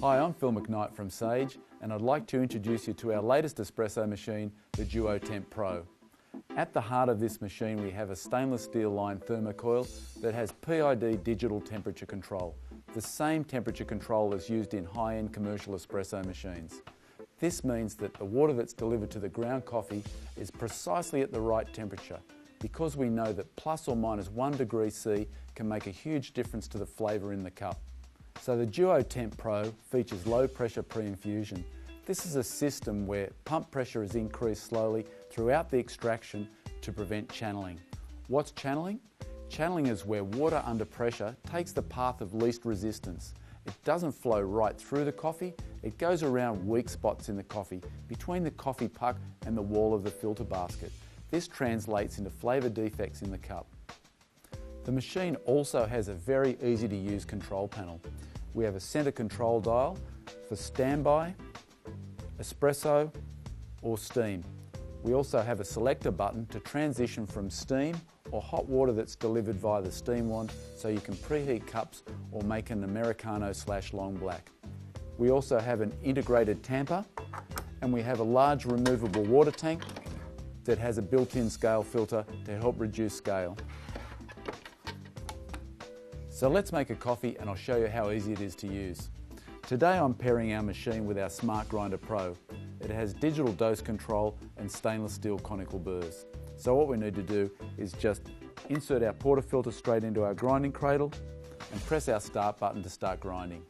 Hi, I'm Phil McKnight from Sage, and I'd like to introduce you to our latest espresso machine, the Temp Pro. At the heart of this machine we have a stainless steel lined thermocoil that has PID digital temperature control, the same temperature control as used in high-end commercial espresso machines. This means that the water that's delivered to the ground coffee is precisely at the right temperature, because we know that plus or minus 1 degree C can make a huge difference to the flavour in the cup. So the Temp Pro features low pressure pre-infusion. This is a system where pump pressure is increased slowly throughout the extraction to prevent channeling. What's channeling? Channeling is where water under pressure takes the path of least resistance. It doesn't flow right through the coffee, it goes around weak spots in the coffee, between the coffee puck and the wall of the filter basket. This translates into flavour defects in the cup. The machine also has a very easy to use control panel. We have a centre control dial for standby, espresso or steam. We also have a selector button to transition from steam or hot water that's delivered via the steam wand, so you can preheat cups or make an Americano / long black. We also have an integrated tamper, and we have a large removable water tank that has a built-in scale filter to help reduce scale. So let's make a coffee and I'll show you how easy it is to use. Today I'm pairing our machine with our Smart Grinder Pro. It has digital dose control and stainless steel conical burrs. So what we need to do is just insert our portafilter straight into our grinding cradle and press our start button to start grinding.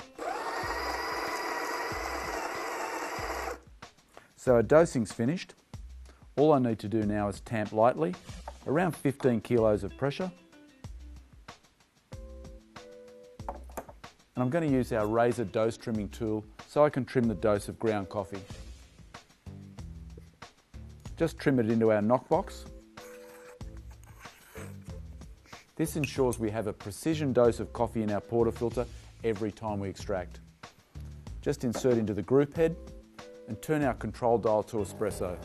So our dosing's finished. All I need to do now is tamp lightly, around 15 kilos of pressure. And I'm going to use our razor dose trimming tool so I can trim the dose of ground coffee. Just trim it into our knockbox. This ensures we have a precision dose of coffee in our portafilter every time we extract. Just insert into the group head and turn our control dial to espresso.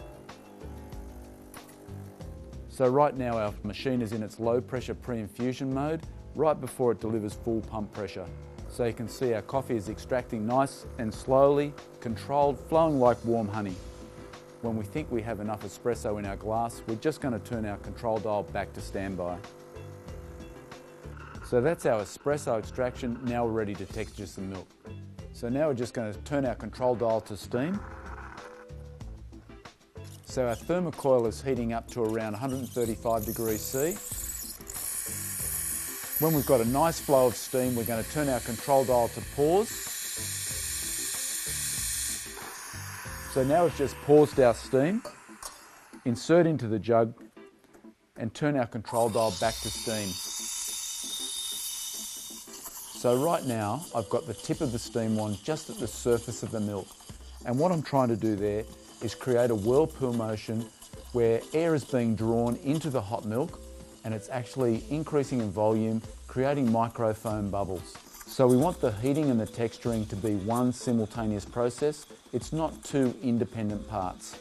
So right now our machine is in its low pressure pre-infusion mode right before it delivers full pump pressure. So you can see our coffee is extracting nice and slowly, controlled, flowing like warm honey. When we think we have enough espresso in our glass, we're just going to turn our control dial back to standby. So that's our espresso extraction. Now we're ready to texture some milk. So now we're just going to turn our control dial to steam. So our thermocoil is heating up to around 135 degrees C. When we've got a nice flow of steam, we're going to turn our control dial to pause. So now we've just paused our steam, insert into the jug and turn our control dial back to steam. So right now I've got the tip of the steam wand just at the surface of the milk, and what I'm trying to do there is create a whirlpool motion where air is being drawn into the hot milk and it's actually increasing in volume, creating microfoam bubbles. So we want the heating and the texturing to be one simultaneous process. It's not two independent parts.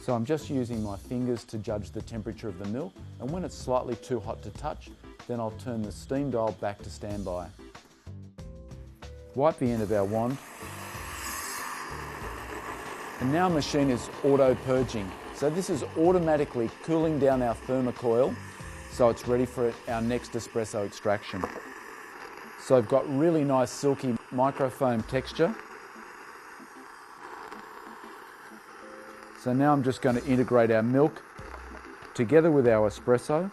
So I'm just using my fingers to judge the temperature of the milk, and when it's slightly too hot to touch, then I'll turn the steam dial back to standby. Wipe the end of our wand. And now our machine is auto-purging. So this is automatically cooling down our thermocoil so it's ready for our next espresso extraction. So I've got really nice silky microfoam texture. So now I'm just going to integrate our milk together with our espresso,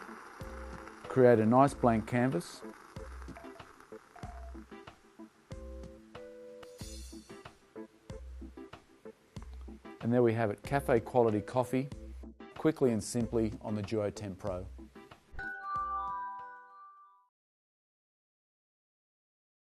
create a nice blank canvas. And there we have it, cafe quality coffee, quickly and simply on the Temp Pro.